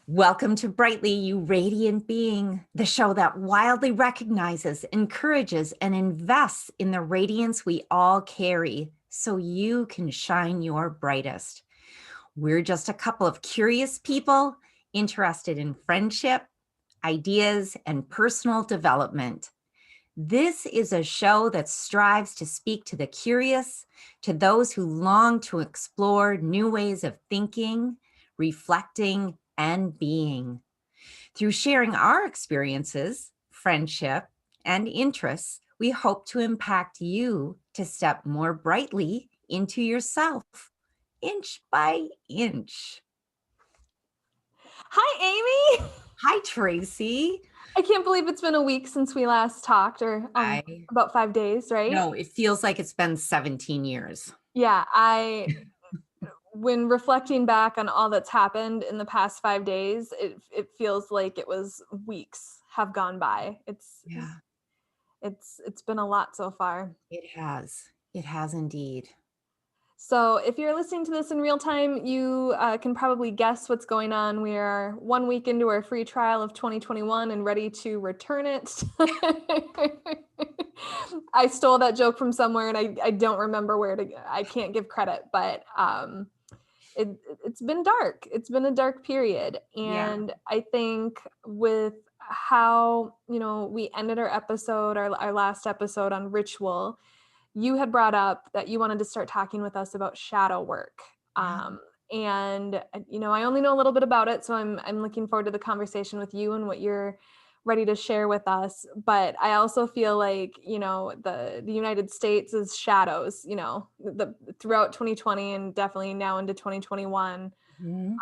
Welcome to Brightly, You Radiant Being, the show that wildly recognizes, encourages, and invests in the radiance we all carry so you can shine your brightest. We're just a couple of curious people interested in friendship, ideas, and personal development. This is a show that strives to speak to the curious, to those who long to explore new ways of thinking, reflecting, and being. Through sharing our experiences, friendship, and interests, we hope to impact you to step more brightly into yourself, inch by inch. Hi, Amy. Hi, Tracy. I can't believe it's been a week since we last talked, or I about 5 days, right? No, it feels like it's been 17 years. Yeah, when reflecting back on all that's happened in the past 5 days, it feels like it was weeks have gone by. Yeah, It's been a lot so far. it has. It has indeed. So if you're listening to this in real time, you can probably guess what's going on. We are 1 week into our free trial of 2021 and ready to return it. I stole that joke from somewhere and I don't remember I can't give credit, but it's been dark. It's been a dark period. Yeah. And I think with how, we ended our last episode on ritual, you had brought up that you wanted to start talking with us about shadow work. And I only know a little bit about it, so I'm looking forward to the conversation with you and what you're ready to share with us. But I also feel like, the United States is shadows, throughout 2020 and definitely now into 2021. Mhm.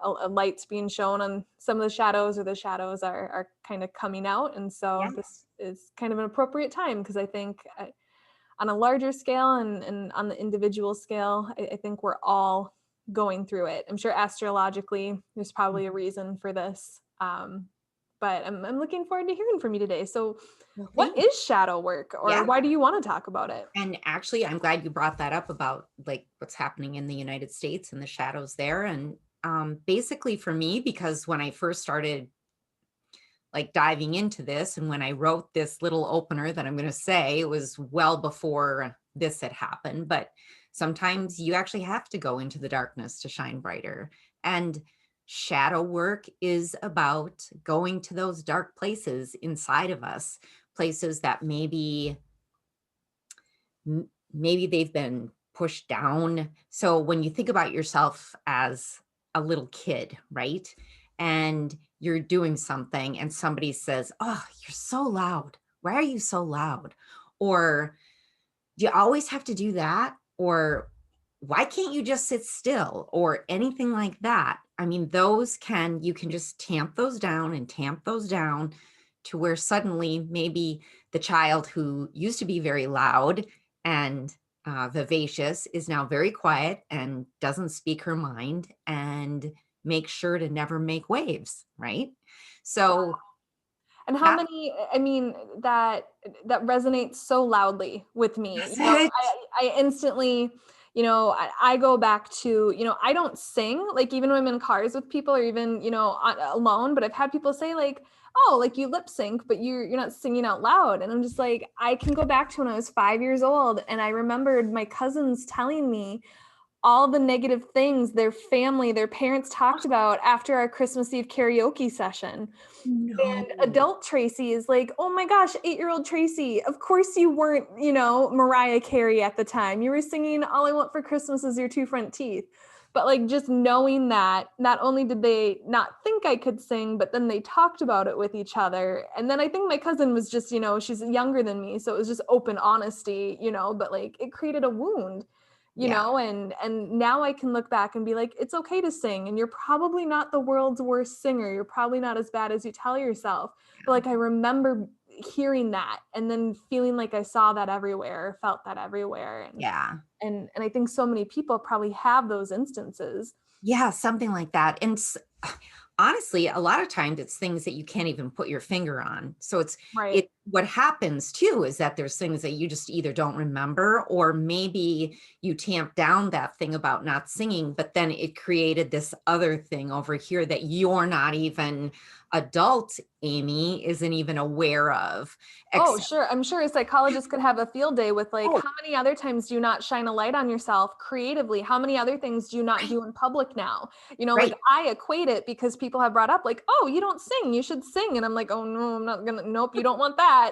A light's being shown on some of the shadows, or the shadows are kind of coming out. And so Yeah. this is kind of an appropriate time, because I think on a larger scale and on the individual scale, I think we're all going through it. I'm sure astrologically there's probably a reason for this. But I'm looking forward to hearing from you today. So Well, what thanks. is shadow work, or Yeah. why do you want to talk about it? And actually, I'm glad you brought that up about like what's happening in the United States and the shadows there. And basically for me, because when I first started like diving into this, and when I wrote this little opener that I'm going to say, it was well before this had happened. But sometimes you actually have to go into the darkness to shine brighter. And shadow work is about going to those dark places inside of us, places that maybe they've been pushed down. So when you think about yourself as a little kid, right? And you're doing something and somebody says, "Oh, you're so loud. Why are you so loud?" Or, "Do you always have to do that?" Or, "Why can't you just sit still?" Or anything like that. I mean, you can just tamp those down and tamp those down to where suddenly maybe the child who used to be very loud and vivacious is now very quiet and doesn't speak her mind and make sure to never make waves, right? So And how that's many, I mean, that resonates so loudly with me. it. I instantly, I go back to, I don't sing, like even when I'm in cars with people, or even, alone, but I've had people say like, "Oh, like you lip sync, but you're not singing out loud." And I'm just like, I can go back to when I was 5 years old, and I remembered my cousins telling me all the negative things their parents talked about after our Christmas Eve karaoke session. No. And adult Tracy is like, "Oh my gosh, 8-year-old Tracy, of course you weren't, Mariah Carey at the time. You were singing All I Want for Christmas Is Your Two Front Teeth." But like, just knowing that not only did they not think I could sing, but then they talked about it with each other. And then I think my cousin was just, she's younger than me, so it was just open honesty, but like it created a wound. Yeah. And now I can look back and be like, it's okay to sing, and you're probably not the world's worst singer. You're probably not as bad as you tell yourself. But like, I remember hearing that and then feeling like I saw that everywhere, felt that everywhere. And Yeah. and I think so many people probably have those instances. Yeah, something like that. And honestly, a lot of times it's things that you can't even put your finger on. So Right. what happens too is that there's things that you just either don't remember, or maybe you tamp down that thing about not singing, but then it created this other thing over here that you're not even adult Amy isn't even aware of. Oh, Except, sure. I'm sure a psychologist could have a field day with like, oh, how many other times do you not shine a light on yourself creatively? How many other things do you not right, do in public now? You know, like right. I equate it because people have brought up like, oh, you don't sing, you should sing. And I'm like, oh no, I'm not gonna, nope, you don't want that.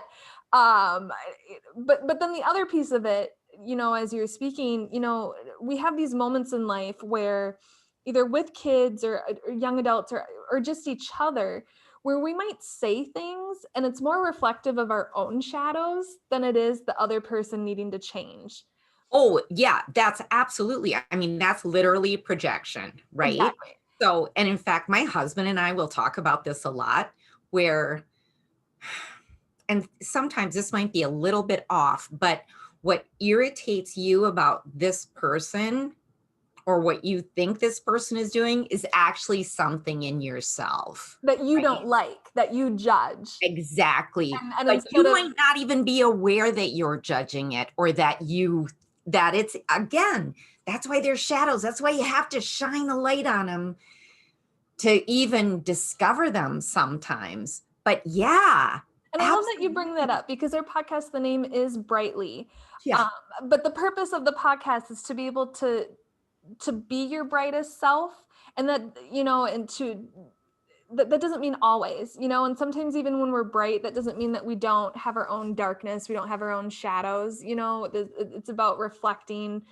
But then the other piece of it, you know, as you're speaking, you know, we have these moments in life where either with kids or young adults or just each other, where we might say things and it's more reflective of our own shadows than it is the other person needing to change. Oh, yeah, that's absolutely. I mean, that's literally projection, right? Exactly. So, and in fact, my husband and I will talk about this a lot where, and sometimes this might be a little bit off, but what irritates you about this person or what you think this person is doing is actually something in yourself, That you right? don't like, that you judge. Exactly. And But instead you of, might not even be aware that you're judging it, or that it's, again, that's why they're shadows. That's why you have to shine the light on them to even discover them sometimes. But yeah, and I love that you bring that absolutely. up because our podcast, the name is Brightly. Yeah. Um, but the purpose of the podcast is to be able to be your brightest self, and that, you know, and to that doesn't mean always, you know, and sometimes even when we're bright, that doesn't mean that we don't have our own darkness, we don't have our own shadows, you know. It's about reflecting,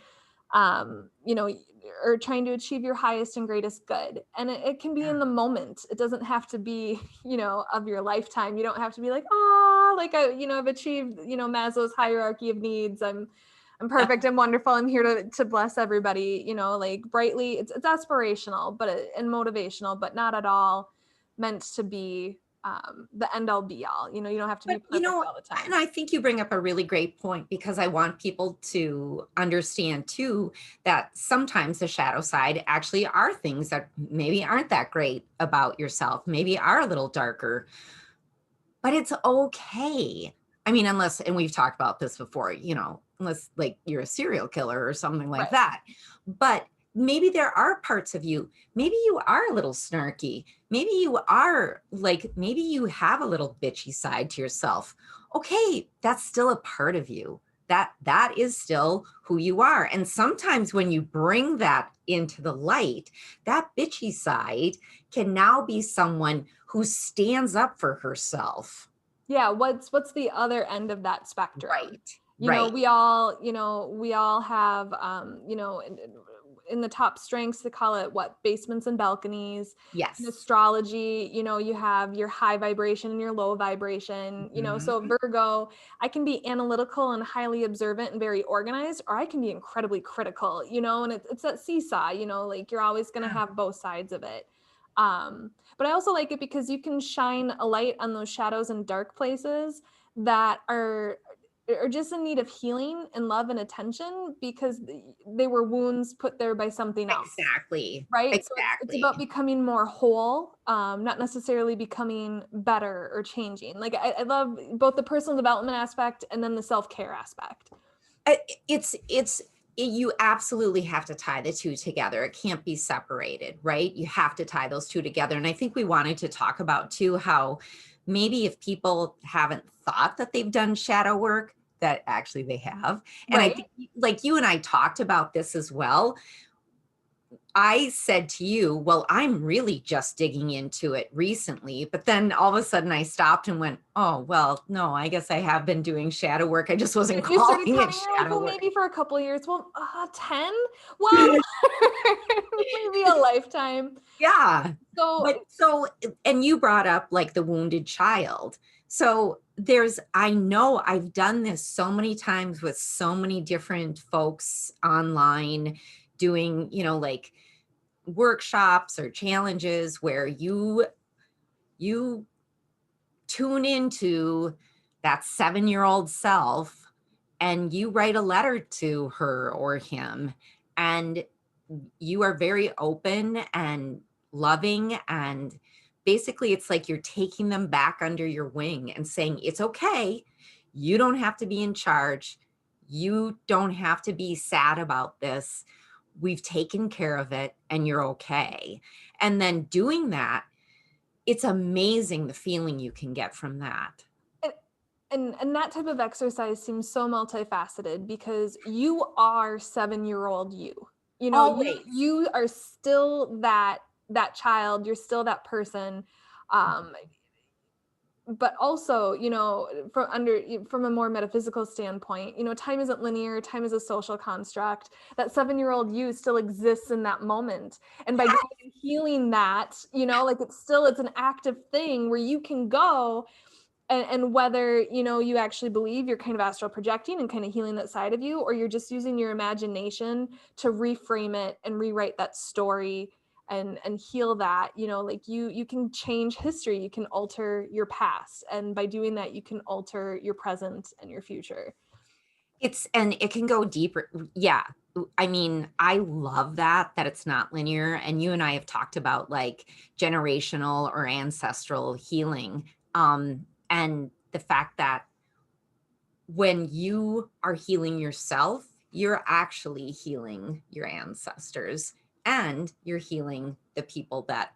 you know, or trying to achieve your highest and greatest good. And it can be Yeah. in the moment. It doesn't have to be, you know, of your lifetime. You don't have to be like, oh, like you know, I've achieved, you know, Maslow's hierarchy of needs. I'm perfect. I'm wonderful. I'm here to bless everybody, you know, like brightly. It's aspirational, and motivational, but not at all meant to be the end all be all. You know, you don't have to be But, you perfect know, all the and time. I think you bring up a really great point, because I want people to understand too that sometimes the shadow side actually are things that maybe aren't that great about yourself, maybe are a little darker, but it's okay. I mean, unless, and we've talked about this before, you know, unless like you're a serial killer or something like Right. that. But maybe there are parts of you, maybe you are a little snarky. Maybe you are like, maybe you have a little bitchy side to yourself. Okay, that's still a part of you. That is still who you are. And sometimes when you bring that into the light, that bitchy side can now be someone who stands up for herself. Yeah, what's the other end of that spectrum? Right. You know, Right. we all have you know, in the top strengths, they call it what, basements and balconies. In Yes. astrology, you know, you have your high vibration and your low vibration, you know. So Mhm. Virgo, I can be analytical and highly observant and very organized, or I can be incredibly critical, you know, and it's that seesaw, you know, like you're always going to Yeah. have both sides of it. But I also like it because you can shine a light on those shadows and dark places that are just in need of healing and love and attention because they were wounds put there by something else, Exactly. right? So it's about Exactly. becoming more whole, not necessarily becoming better or changing. Like I love both the personal development aspect and then the self-care aspect. I- it's you absolutely have to tie the two together. It can't be separated, right? You have to tie those two together. And I think we wanted to talk about too how maybe if people haven't thought that they've done shadow work, that actually they have. And I Right. think like you and I talked about this as well. I said to you, well, I'm really just digging into it recently. But then all of a sudden I stopped and went, oh, well, no, I guess I have been doing shadow work. I just wasn't You started calling it counting, you're like, shadow well, work. maybe for a couple of years. Well, 10? Well, maybe a lifetime. Yeah. So But so, and you brought up like the wounded child. So I know I've done this so many times with so many different folks online doing, you know, like workshops or challenges where you tune into that 7-year-old self and you write a letter to her or him, and you are very open and loving, and basically it's like you're taking them back under your wing and saying, it's okay. You don't have to be in charge. You don't have to be sad about this. We've taken care of it and you're okay. And then doing that, it's amazing the feeling you can get from that. And that type of exercise seems so multifaceted because you are 7-year-old you. You know, Always. you are still that child, you're still that person. But also, you know, from a more metaphysical standpoint, you know, time isn't linear, time is a social construct. That 7-year-old you still exists in that moment. And by going and healing that, you know, like it's an active thing where you can go and whether, you know, you actually believe you're kind of astral projecting and kind of healing that side of you, or you're just using your imagination to reframe it and rewrite that story and heal that, you know, like you can change history, you can alter your past, and by doing that you can alter your present and your future. And it can go deeper. Yeah. I mean, I love that it's not linear. And you and I have talked about like generational or ancestral healing. And the fact that when you are healing yourself, you're actually healing your ancestors and you're healing the people that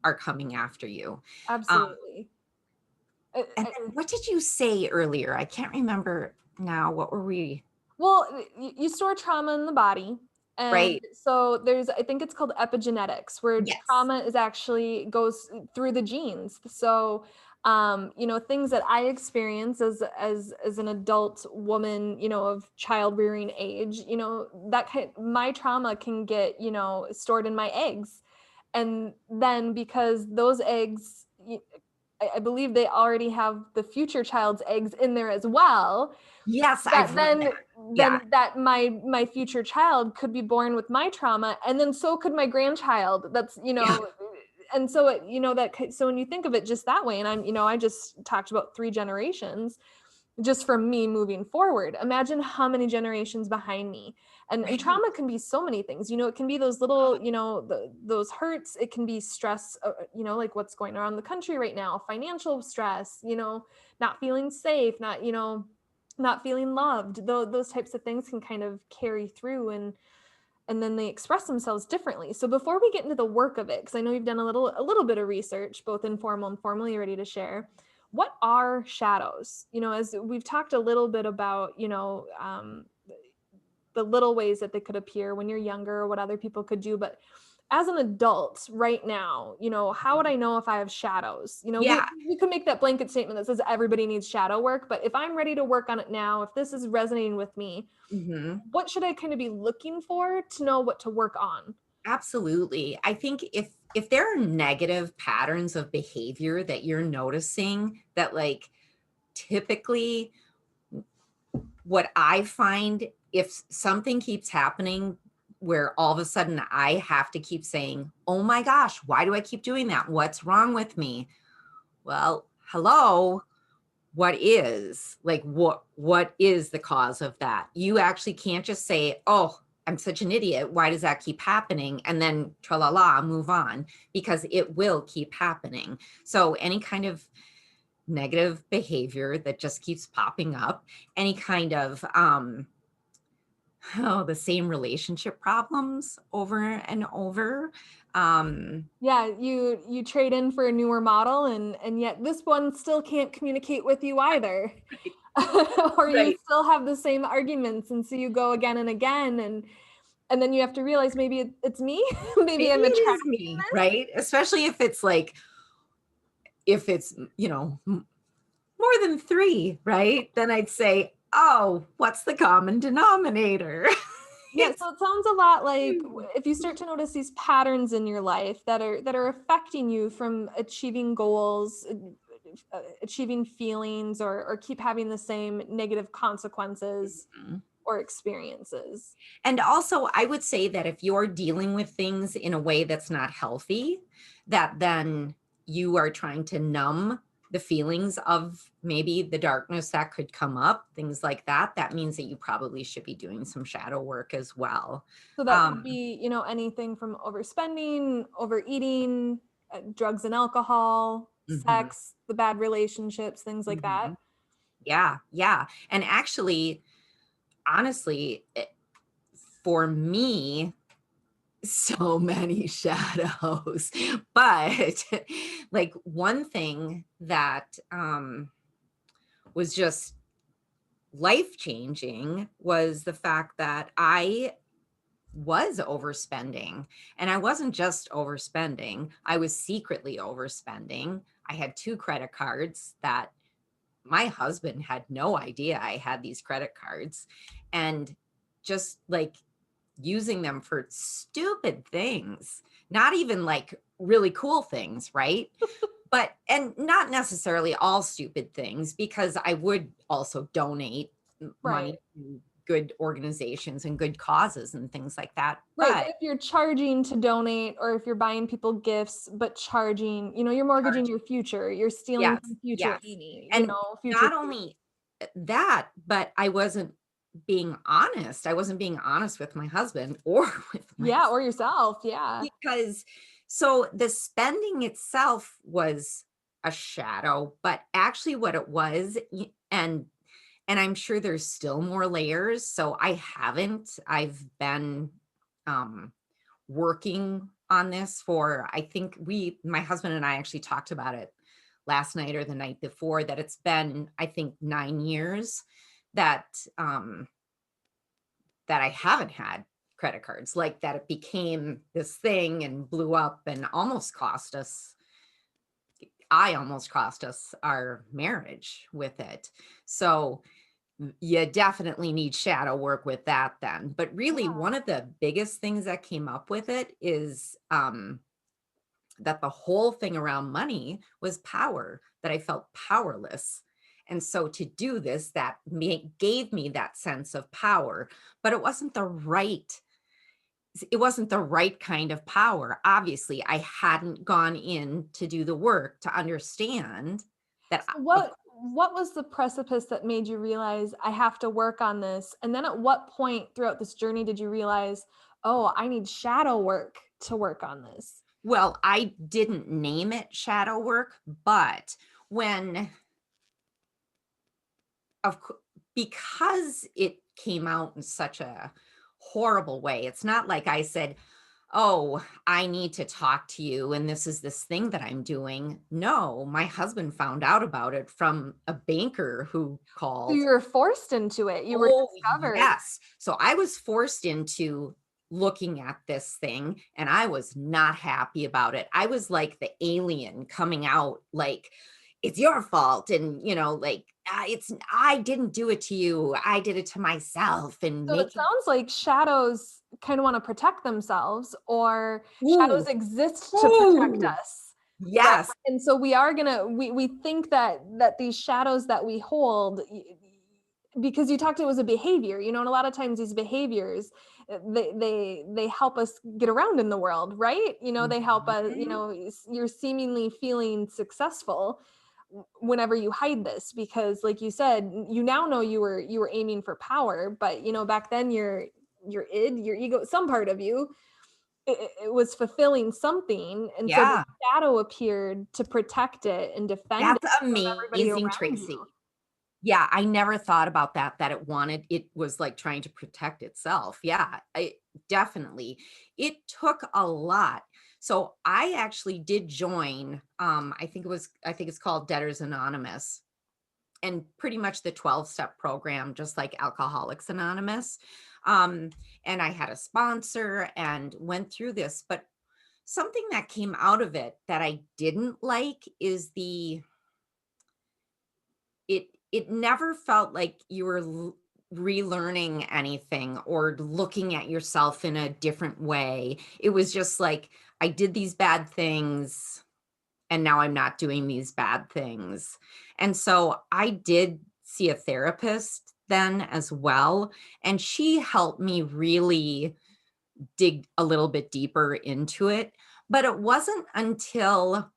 are coming after you. Absolutely. And then what did you say earlier? I can't remember now. What were we? Well, you store trauma in the body. And Right. so I think it's called epigenetics, where Yes. trauma is actually goes through the genes. So, you know, things that I experience as an adult woman, you know, of child rearing age, you know, my trauma can get, you know, stored in my eggs. And then because those eggs, I believe they already have the future child's eggs in there as well, Yes, that I've read that. Yeah. that my future child could be born with my trauma, and then so could my grandchild. That's, you Yeah. know, and so it, you know, so when you think of it just that way, and you know, I just talked about 3 generations just from me moving forward. Imagine how many generations behind me. And Right. trauma can be so many things. You know, it can be those little, you know, those hurts. It can be stress, you know, like what's going on in the country right now, financial stress, you know, not feeling safe, not, you know, not feeling loved. Those types of things can kind of carry through, and then they express themselves differently. So before we get into the work of it, because I know you've done a little bit of research, both informal and formal, you're ready to share. What are shadows? You know, as we've talked a little bit about, you know, the little ways that they could appear when you're younger, or what other people could do, but as an adult right now, you know, how would I know if I have shadows? You know, Yeah. we could make that blanket statement that says everybody needs shadow work, but if I'm ready to work on it now, if this is resonating with me, Hmm. what should I kind of be looking for to know what to work on? Absolutely. I think if there are negative patterns of behavior that you're noticing, that like typically what I find, if something keeps happening where all of a sudden I have to keep saying, "Oh my gosh, why do I keep doing that? What's wrong with me?" Well, hello, what is the cause of that? You actually can't just say, "Oh, I'm such an idiot, why does that keep happening?" and then tra la la move on, because it will keep happening. So any kind of negative behavior that just keeps popping up, any kind of the same relationship problems over and over. Yeah, you trade in for a newer model, and yet this one still can't communicate with you either. Right. Or you Right. still have the same arguments, and so you go again and again, and then you have to realize maybe it's me. Maybe Maybe I'm it is attracting me, this. right? Especially if it's like, if it's, more than three, right? Then I'd say, oh, what's the common denominator? Yeah, It's so it sounds a lot like if you start to notice these patterns in your life that are affecting you from achieving goals, achieving feelings, or keep having the same negative consequences or experiences. And also, I would say that if you're dealing with things in a way that's not healthy, that then you are trying to numb the feelings of maybe the darkness that could come up, things like that, that means that you probably should be doing some shadow work as well. So that could be, anything from overspending, overeating, drugs and alcohol, Mhm, sex, the bad relationships, things like that. mhm. Yeah, yeah. And actually, honestly, for me, so many shadows. But like one thing that was just life changing was the fact that I was overspending. And I wasn't just overspending, I was secretly overspending. I had two credit cards that my husband had no idea I had these credit cards, and just like using them for stupid things, not even like really cool things, right? But, and not necessarily all stupid things, because I would also donate Right. money to good organizations and good causes and things like that. Right. But But if you're charging to donate, or if you're buying people gifts, but charging, you're mortgaging charging, your future, you're stealing yes, from future yes. Amy, And future. not only that, but I wasn't being honest. I wasn't being honest with my husband or with Yeah. myself, Or yourself. Yeah. because so the spending itself was a shadow, but actually what it was, and I'm sure there's still more layers. So I've been um working on this for, I think my husband and I actually talked about it last night or the night before, that it's been, I think, 9 years that that I haven't had credit cards, like that it became this thing and blew up and almost cost us, I almost cost us our marriage with it. So you definitely need shadow work with that then. But really, one of the biggest things that came up with it is that the whole thing around money was power, that I felt powerless. And so to do this, gave me that sense of power, but it wasn't the right kind of power. Obviously, I hadn't gone in to do the work to understand that. So what was the precipice that made you realize I have to work on this? And then at what point throughout this journey did you realize, oh, I need shadow work to work on this? Well, I didn't name it shadow work, but when of cou because it came out in such a horrible way, it's not like I said, "Oh, I need to talk to you, and this is this thing that I'm doing." No, my husband found out about it from a banker who So called. you were forced into it. You were Oh, discovered. yes. So I was forced into looking at this thing, and I was not happy about it. I was like the alien coming out, like, it's your fault. And, like, I didn't do it to you. I did it to myself, and So it making, sounds like shadows kind of want to protect themselves, or shadows ooh, exist to protect ooh, us. Right. yes, And so we think that these shadows that we hold, because you talked, it was a behavior, and a lot of times these behaviors, they help us get around in the world, right? They help us, mhm, you're seemingly feeling successful whenever you hide this, because like you said, you now know you were aiming for power, but back then your ego, some part of you, it was fulfilling something, and so the yeah, shadow appeared to protect it and defend it that's from everybody amazing, around you. Tracy. Yeah, I never thought about that, that it was like trying to protect itself. Yeah, definitely. It took a lot. So I actually did join, I think it's called Debtors Anonymous, and pretty much the 12-step program, just like Alcoholics Anonymous. Um, and I had a sponsor and went through this, but something that came out of it that I didn't like is it never felt like you were relearning anything or looking at yourself in a different way. It was just like, I did these bad things, and now I'm not doing these bad things. And so I did see a therapist then as well, and she helped me really dig a little bit deeper into it. But it wasn't until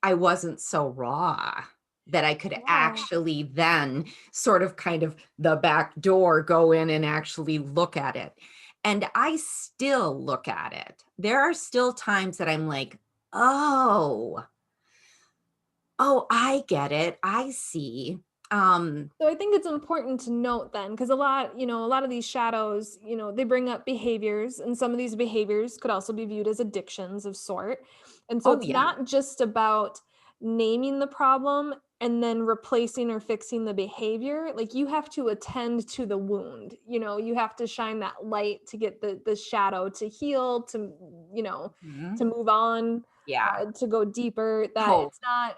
I wasn't so raw, that I could Yeah. actually then sort of kind of the back door go in and actually look at it. And I still look at it. There are still times that I'm like, oh, oh, I get it. I see. So I think it's important to note then, because a lot of these shadows, they bring up behaviors, and some of these behaviors could also be viewed as addictions of sort. And so oh it's yeah, not just about naming the problem and then replacing or fixing the behavior. Like, you have to attend to the wound. You have to shine that light to get the shadow to heal, mhm, to move on, yeah. to go deeper. That Oh,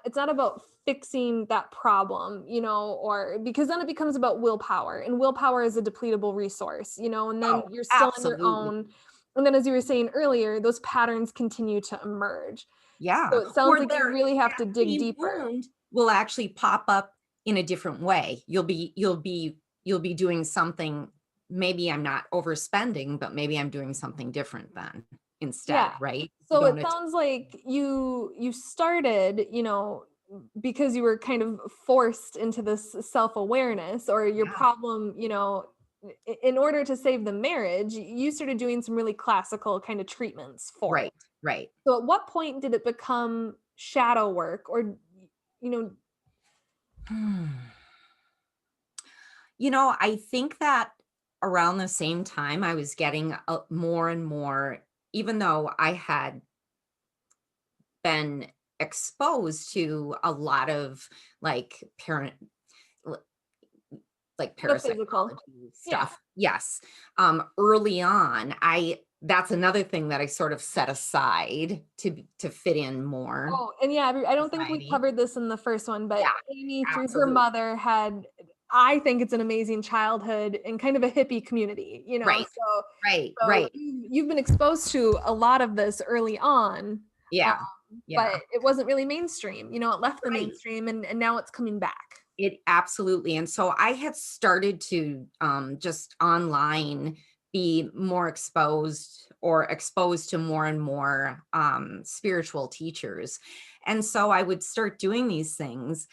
it's not about fixing that problem, or because then it becomes about willpower, and willpower is a depletable resource, and then oh, you're still on your absolutely. own. And then, as you were saying earlier, those patterns continue to emerge. Yeah, So it sounds or like you there really have that to dig same deeper. wound will actually pop up in a different way. You'll be doing something. Maybe I'm not overspending, but maybe I'm doing something different then Yeah. instead, right? So it Going to sounds like you started, because you were kind of forced into this self-awareness, or your yeah, problem, in order to save the marriage, you started doing some really classical kind of treatments for it. right, right. So at what point did it become shadow work, or you know, I think that around the same time I was getting more and more, even though I had been exposed to a lot of like the physical? parapsychology Yeah. stuff. Yes. Early on, that's another thing that I sort of set aside to fit in more Oh, and yeah, I don't think we society. covered this in the first one, but Yeah, Amy, through her absolutely. mother, had, I think it's an amazing childhood in kind of a hippie community, Right. So Right. so Right. you've been exposed to a lot of this early on, um, Yeah. but Yeah. it wasn't really mainstream. It left the Right. mainstream, and now it's coming back. It absolutely. And so I had started to just online be more exposed to more and more spiritual teachers. And so I would start doing these things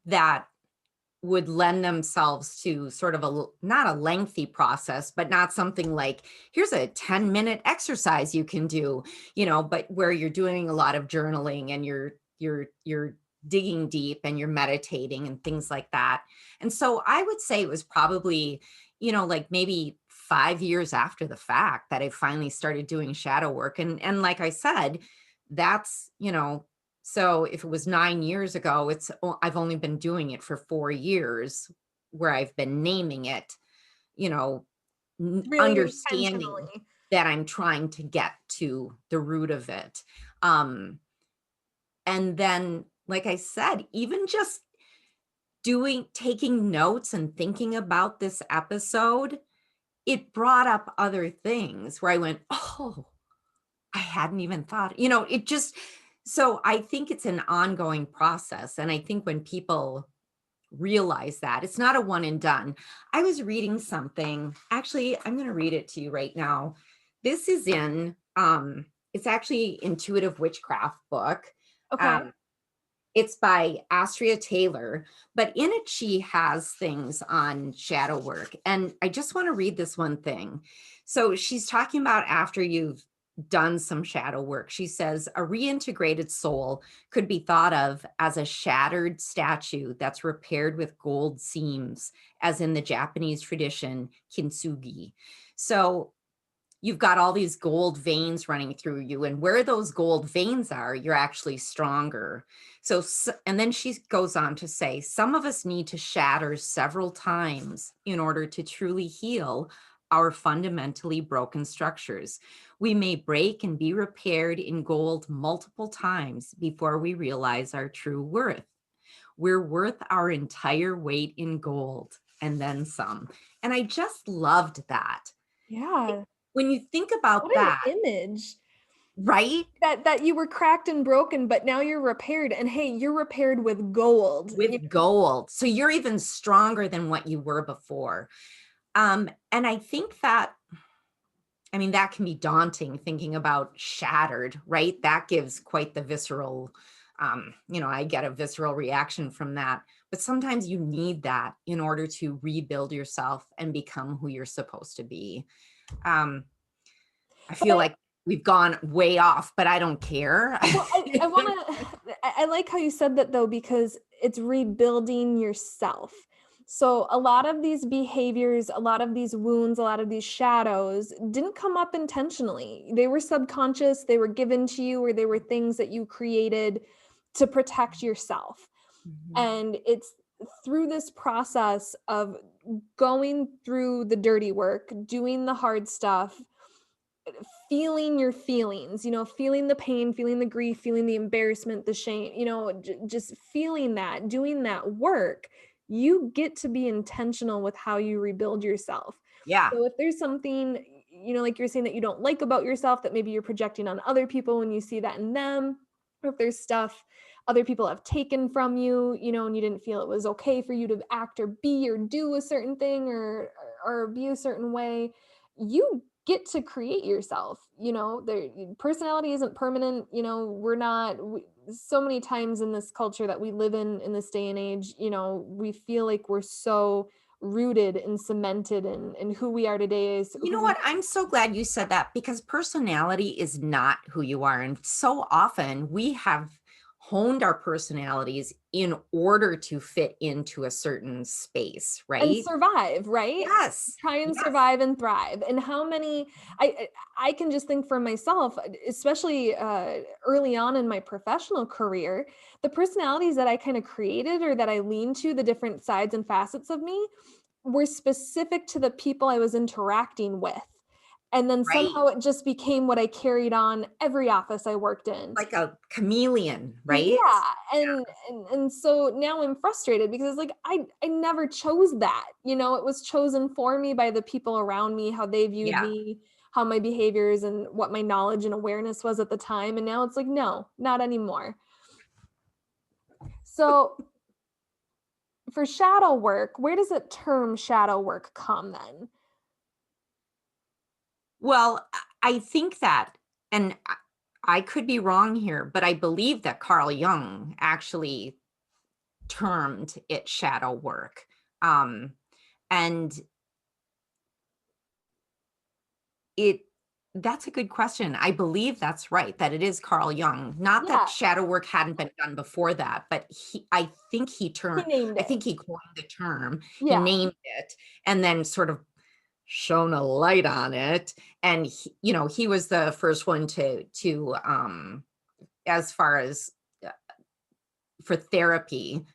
that would lend themselves to sort of not a lengthy process, but not something like, here's a 10-minute exercise you can do, but where you're doing a lot of journaling and you're digging deep and you're meditating and things like that. And so I would say it was probably, like maybe 5 years after the fact that I finally started doing shadow work. And like I said, that's, so if it was 9 years ago, I've only been doing it for 4 years, where I've been naming it, you know, Really understanding intentionally. that I'm trying to get to the root of it. Um, and then, like I said, even just taking notes and thinking about this episode, it brought up other things where I went, oh, I hadn't even thought, it just, so I think it's an ongoing process. And I think when people realize that it's not a one and done. I was reading something, actually, I'm going to read it to you right now. This is it's actually Intuitive Witchcraft book. Okay. Um, it's by Astria Taylor, but in it, she has things on shadow work. And I just want to read this one thing. So she's talking about after you've done some shadow work. She says a reintegrated soul could be thought of as a shattered statue that's repaired with gold seams, as in the Japanese tradition, kintsugi. So you've got all these gold veins running through you, and where those gold veins are, you're actually stronger. And then she goes on to say, some of us need to shatter several times in order to truly heal our fundamentally broken structures. We may break and be repaired in gold multiple times before we realize our true worth. We're worth our entire weight in gold and then some. And I just loved that. Yeah. When you think about What an that, image. right? That you were cracked and broken, but now you're repaired, and hey, you're repaired with gold. With gold. So you're even stronger than what you were before. And I think that, I mean, that can be daunting thinking about shattered, right? That gives quite the visceral I get a visceral reaction from that. But sometimes you need that in order to rebuild yourself and become who you're supposed to be. Um, I But feel like we've gone way off, but I don't care. I want to, I like how you said that though, because it's rebuilding yourself. So a lot of these behaviors, a lot of these wounds, a lot of these shadows didn't come up intentionally. They were subconscious, they were given to you, or they were things that you created to protect yourself. Mhm. And it's through this process of going through the dirty work, doing the hard stuff, feeling your feelings, feeling the pain, feeling the grief, feeling the embarrassment, the shame, just feeling that, doing that work, you get to be intentional with how you rebuild yourself. Yeah. So if there's something, like you're saying that you don't like about yourself that maybe you're projecting on other people when you see that in them, or if there's stuff other people have taken from you, and you didn't feel it was okay for you to act or be or do a certain thing or be a certain way, you get to create yourself. Their personality isn't permanent. We're not so many times in this culture that we live in this day and age, we feel like we're so rooted and cemented in who we are today is You know who. what? I'm so glad you said that because personality is not who you are. And so often we have honed our personalities in order to fit into a certain space, And right? survive, right? Yes. Try and Yes. survive and thrive. And how many I can just think for myself, especially early on in my professional career, the personalities that I kind of created or that I leaned to, the different sides and facets of me, were specific to the people I was interacting with. And then Right. somehow it just became what I carried on every office I worked in. Like a chameleon, right? Yeah, and so now I'm frustrated because it's like I never chose that. It was chosen for me by the people around me, how they viewed Yeah. me, how my behaviors and what my knowledge and awareness was at the time, and now it's like no, not anymore. So for shadow work, where does the term shadow work come then? Well, I think that, and I could be wrong here, but I believe that Carl Jung actually termed it shadow work. And it that's a good question. I believe that's right, that it is Carl Jung. Not that Yeah, shadow work hadn't been done before that, but he named I it. think he coined the term, he Yeah. named it, and then sort of shone a light on it. And he was the first one to as far as for therapy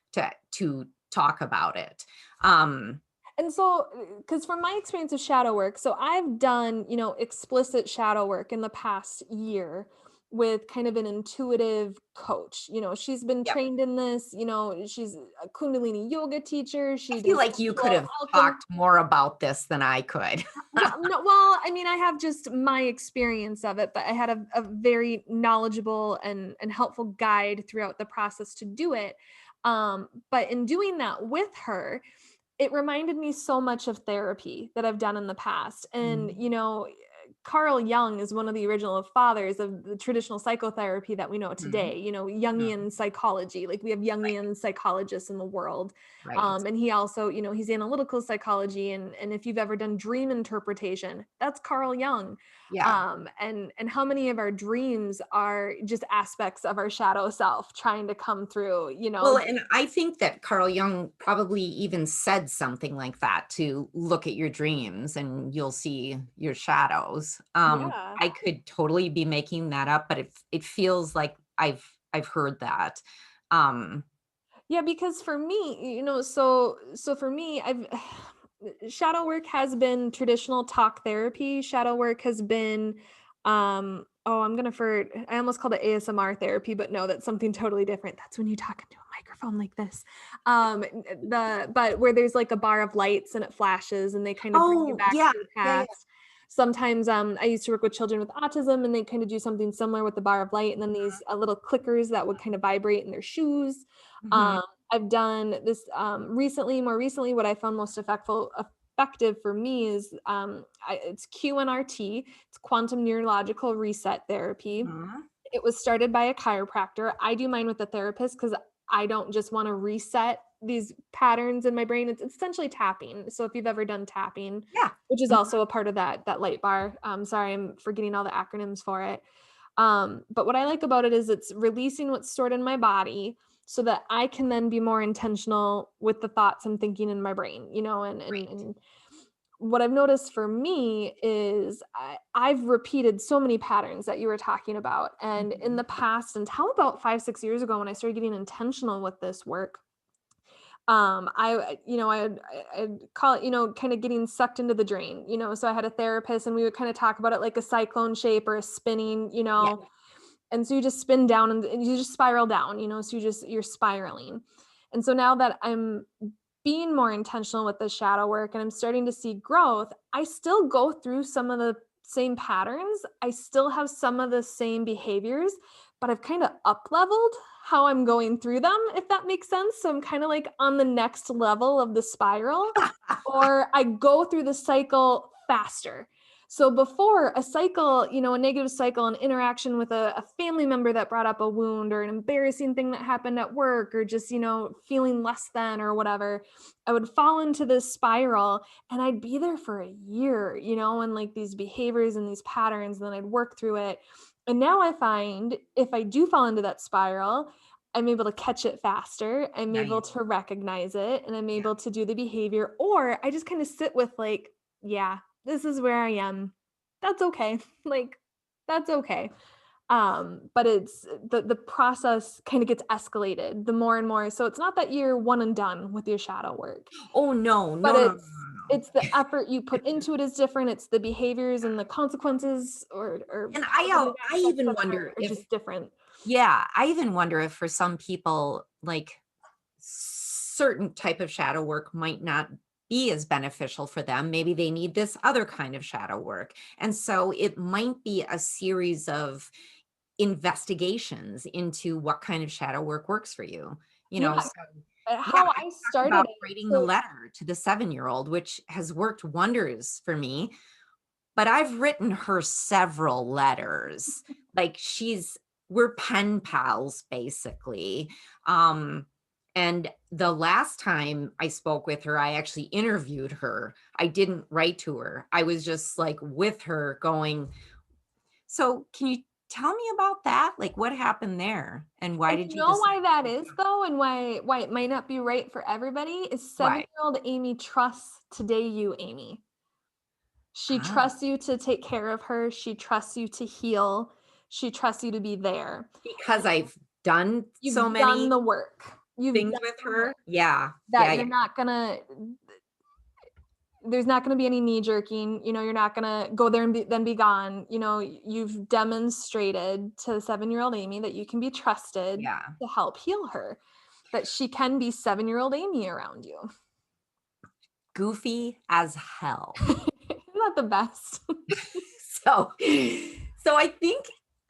to talk about it. Um, And so, because from my experience of shadow work, so I've done, explicit shadow work in the past year with kind of an intuitive coach. She's been yep. trained in this, she's a Kundalini yoga teacher. I She feel does like you could sexual have alchemy. talked more about this than I could. Yeah, no, well, I mean, I have just my experience of it, but I had a very knowledgeable and helpful guide throughout the process to do it. But in doing that with her, it reminded me so much of therapy that I've done in the past. And, Mm, Carl Jung is one of the original fathers of the traditional psychotherapy that we know mhm, today, mhm. Jungian psychology. Like we have Right, Jungian psychologists in the world. right. And he also, he's analytical psychology. And if you've ever done dream interpretation, that's Carl Jung. Yeah. And how many of our dreams are just aspects of our shadow self trying to come through, Well, and I think that Carl Jung probably even said something like that, to look at your dreams and you'll see your shadows. Yeah. I could totally be making that up, but it feels like I've heard that. Um, Yeah, because for me, so for me, I've shadow work has been traditional talk therapy. Shadow work has been oh, I almost called it ASMR therapy, but no, that's something totally different. That's when you talk into a microphone like this. But where there's like a bar of lights and it flashes and they kind of bring you oh, back yeah. to your Yeah, yeah. past. Sometimes I used to work with children with autism and they kind of do something similar with the bar of light and then these little clickers that would kind of vibrate in their shoes. Mhm. I've done this more recently, what I found most effective for me is it's QNRT, it's quantum neurological reset therapy. Huh? It was started by a chiropractor. I do mine with a therapist because I don't just want to reset these patterns in my brain. It's essentially tapping. So if you've ever done tapping, Yeah. which is Mhm. also a part of that light bar. Sorry, I'm forgetting all the acronyms for it. But what I like about it is it's releasing what's stored in my body so that I can then be more intentional with the thoughts I'm thinking in my brain, Right. and what I've noticed for me is I've repeated so many patterns that you were talking about. And in Mhm. the past, until about 5, 6 years ago, when I started getting intentional with this work, I'd call it, kind of getting sucked into the drain, so I had a therapist and we would kind of talk about it like a cyclone shape or a spinning, Yeah. and so you just spin down and you just spiral down, so you're spiraling. And so now that I'm being more intentional with the shadow work and I'm starting to see growth, I still go through some of the same patterns. I still have some of the same behaviors, but I've kind of up leveled how I'm going through them, if that makes sense. So I'm kind of like on the next level of the spiral, or I go through the cycle faster. So before a cycle, a negative cycle, an interaction with a family member that brought up a wound or an embarrassing thing that happened at work or just, feeling less than or whatever, I would fall into this spiral and I'd be there for a year, and like these behaviors and these patterns, and then I'd work through it. And now I find if I do fall into that spiral, I'm able to catch it faster. I'm able Nice. to recognize it and I'm Yeah. able to do the behavior, or I just kind of sit with like, yeah, this is where I am. That's okay. Like, that's okay. But it's the process kind of gets escalated the more and more. So it's not that you're one and done with your shadow work, Oh, no, but no, no, no, no, it's the effort you put into it is different. It's the behaviors and the consequences or and positive I aspects even of it wonder are if, just different. yeah, I even wonder if for some people, like certain type of shadow work might not be as beneficial for them. Maybe they need this other kind of shadow work. And so it might be a series of investigations into what kind of shadow work works for you. Yeah, So yeah, how I I talked started about it. writing the So letter to the 7-year old, which has worked wonders for me. But I've written her several letters. Like we're pen pals basically. Um, and the last time I spoke with her, I actually interviewed her. I didn't write to her. I was just like with her going, so can you tell me about that? Like what happened there? And why and did you you know decide why that to is do though, and why it might not be right for everybody is why? 7-year-old Amy trusts today you, Amy. She Ah, trusts you to take care of her. She trusts you to heal. She trusts you to be there. because I've done so You've done many the work. You've things done with the work her. Yeah. Yeah. that Yeah. you're not gonna there's not gonna be any knee jerking, you're not gonna go there and then be gone. You've demonstrated to 7-year-old Amy that you can be trusted Yeah. to help heal her, that she can be 7-year-old Amy around you. Goofy as hell. Isn't that the best? So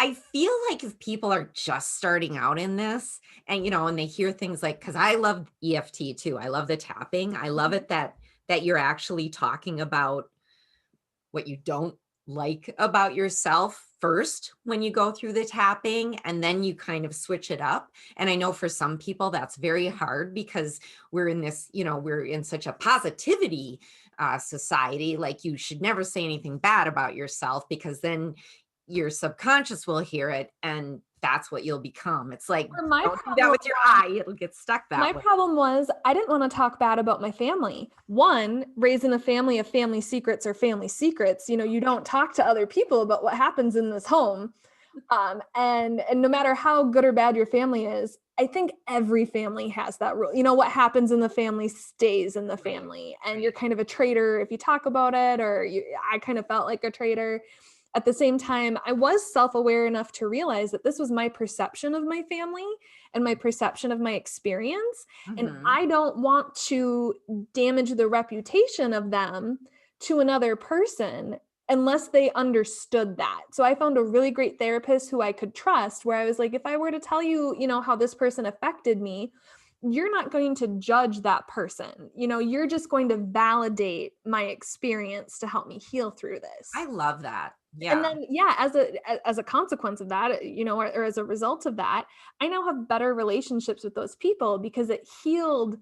I feel like if people are just starting out in this and and they hear things like, because I love EFT too. I love the tapping. I love it that you're actually talking about what you don't like about yourself first when you go through the tapping, and then you kind of switch it up. And I know for some people that's very hard because we're in such a positivity society. Like you should never say anything bad about yourself because then your subconscious will hear it and that's what you'll become. It's like, Or my don't do that problem with your eye, it'll get stuck My that way. problem was I didn't want to talk bad about my family. One, raising a family of family secrets or family secrets, you don't talk to other people about what happens in this home. And no matter how good or bad your family is, I think every family has that rule. What happens in the family stays in the Right. family, and you're Right. kind of a traitor if you talk about it, or I kind of felt like a traitor. At the same time, I was self-aware enough to realize that this was my perception of my family and my perception of my experience. And Hmm. I don't want to damage the reputation of them to another person unless they understood that. So I found a really great therapist who I could trust, where I was like, if I were to tell you, how this person affected me, you're not going to judge that person. You're just going to validate my experience to help me heal through I this. love that. And Yeah. then, yeah, as a consequence of that, or as a result of that, I now have better relationships with those people because it healed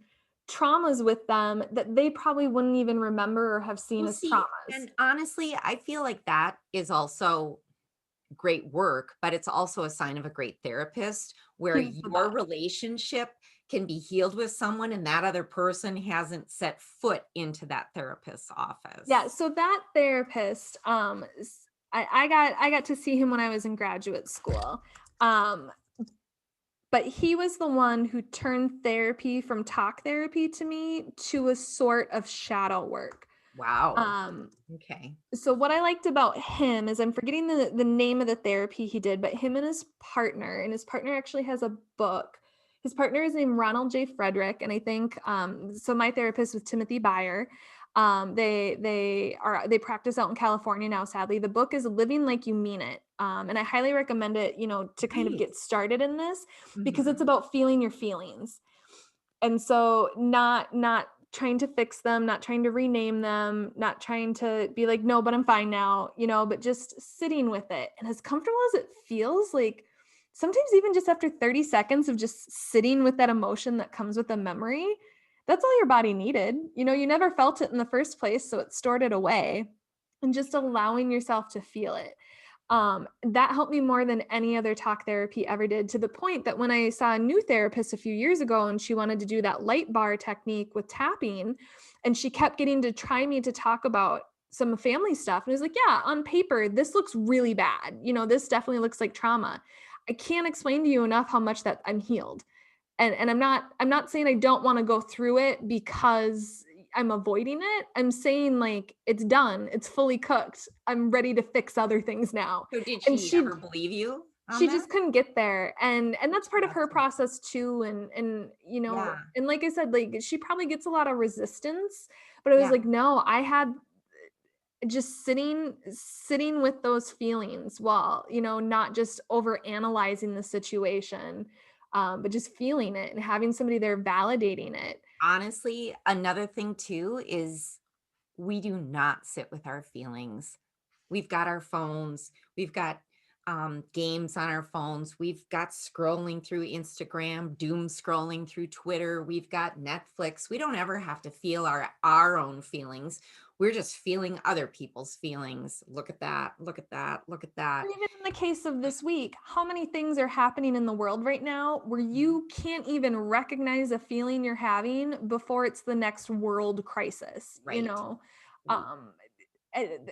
traumas with them that they probably wouldn't even remember or have seen Well, as see, traumas. and honestly, I feel like that is also great work, but it's also a sign of a great therapist where He's the your best. relationship can be healed with someone and that other person hasn't set foot into that therapist's Yeah, office. so that therapist, I got to see him when I was in graduate school. Um, but he was the one who turned therapy from talk therapy to me to a sort of shadow work. Wow. Um, Okay. so what I liked about him is I'm forgetting the name of the therapy he did, but him and his partner actually has a book. His partner is named Ronald J. Frederick, and I think so. My therapist was Timothy Byer. They practice out in California now. Sadly, the book is Living Like You Mean It, and I highly recommend it. To kind of Nice. get started in this because it's Mhm. about feeling your feelings. And so not trying to fix them, not trying to rename them, not trying to be like, no, but I'm fine now, but just sitting with it. And as comfortable as it feels, like sometimes even just after 30 seconds of just sitting with that emotion that comes with a memory, that's all your body needed. You never felt it in the first place, so it stored it away. And just allowing yourself to feel it, that helped me more than any other talk therapy ever did, to the point that when I saw a new therapist a few years ago and she wanted to do that light bar technique with tapping, and she kept getting to try me to talk about some family stuff. And I was like, yeah, on paper, this looks really bad. This definitely looks like trauma. I can't explain to you enough how much that I'm healed. And I'm not saying I don't want to go through it because I'm avoiding it. I'm saying like it's done. It's fully cooked. I'm ready to fix other things now. So did And she she ever believe you on she that? just couldn't get there. And that's part of her Awesome. process too. And Yeah. and like I said, like she probably gets a lot of resistance, but I was Yeah. like, no, I had just sitting with those feelings while, not just over analyzing the situation, but just feeling it and having somebody there validating it. Honestly, another thing too is we do not sit with our feelings. We've got our phones, we've got games on our phones, we've got scrolling through Instagram, doom scrolling through Twitter, we've got Netflix. We don't ever have to feel our own feelings. We're just feeling other people's feelings. Look at that, look at that, look at Or that. even in the case of this week, how many things are happening in the world right now where Mhm. you can't even recognize a feeling you're having before it's the next world crisis, Right. Right. Um,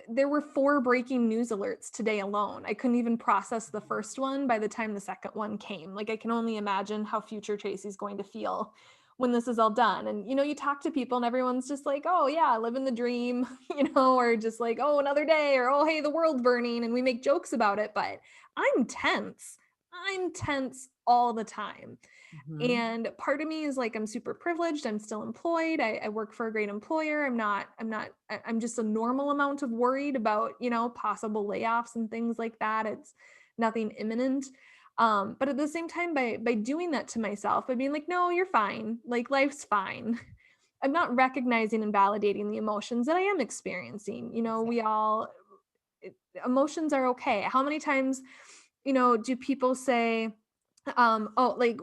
there were 4 breaking news alerts today alone. I couldn't even process the Mhm. first one by the time the second one came. Like, I can only imagine how future Tracy's going to feel when this is all done. And, you talk to people and everyone's just like, oh, yeah, living the dream, or just like, oh, another day, or oh, hey, the world's burning. And we make jokes about it. But I'm tense. I'm tense all the time. Mhm. And part of me is like, I'm super privileged. I'm still employed. I work for a great employer. I'm just a normal amount of worried about, possible layoffs and things like that. It's nothing imminent. But at the same time, by doing that to myself, by being like, no, you're fine. Like life's fine. I'm not recognizing and validating the emotions that I am experiencing. We Exactly. all emotions are okay. How many times, do people say, oh, like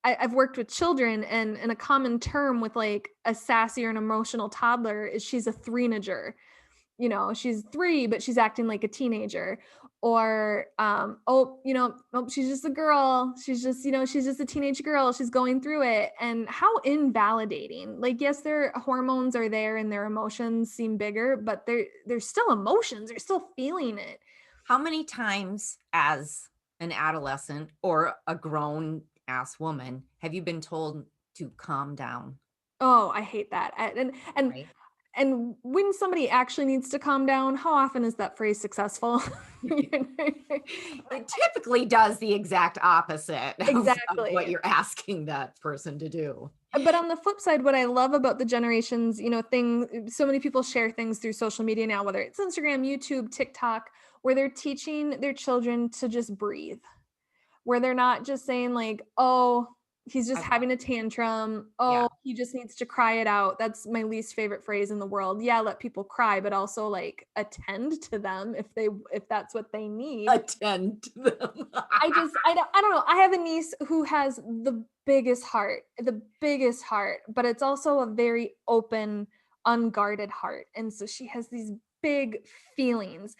I've worked with children, and a common term with like a sassy or an emotional toddler is she's a three-nager. She's 3, but she's acting like a teenager. Or, oh, oh, she's just a girl. She's just a teenage girl. She's going through it. And how invalidating. Like, yes, their hormones are there and their emotions seem bigger, but they're still emotions. They're still feeling it. How many times as an adolescent or a grown ass woman have you been told to calm down, Oh, I hate that. right? And when somebody actually needs to calm down, how often is that phrase successful? It typically does the exact opposite of what Exactly. you're asking that person to do. But on the flip side, what I love about the generations, so many people share things through social media now, whether it's Instagram, YouTube, TikTok, where they're teaching their children to just breathe, where they're not just saying like, oh, He's just I having a tantrum. Yeah, Oh, he just needs to cry it out. That's my least favorite phrase in the world. Yeah, let people cry, but also like attend to them if that's what they need. attend to them. I don't know. I have a niece who has the biggest heart, but it's also a very open, unguarded heart. And so she has these big feelings.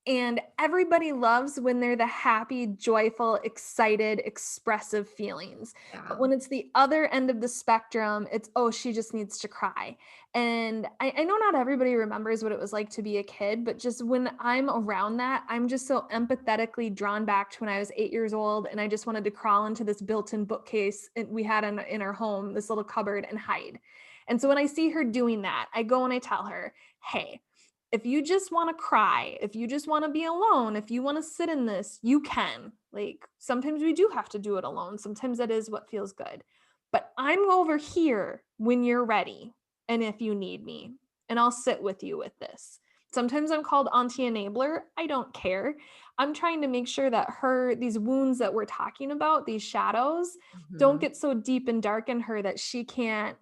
And everybody loves when they're the happy, joyful, excited, expressive feelings. But Yeah. when it's the other end of the spectrum, it's, oh, she just needs to cry. And I know not everybody remembers what it was like to be a kid, but just when I'm around that, I'm just so empathetically drawn back to when I was 8 years old and I just wanted to crawl into this built in bookcase we had in our home, this little cupboard, and hide. And so when I see her doing that, I go and I tell her, hey, if you just want to cry, if you just want to be alone, if you want to sit in this, you can. Like sometimes we do have to do it alone. Sometimes that is what feels good. But I'm over here when you're ready and if you need me, and I'll sit with you with this. Sometimes I'm called auntie enabler. I don't care. I'm trying to make sure that these wounds that we're talking about, these shadows, don't Mhm. get so deep and dark in her that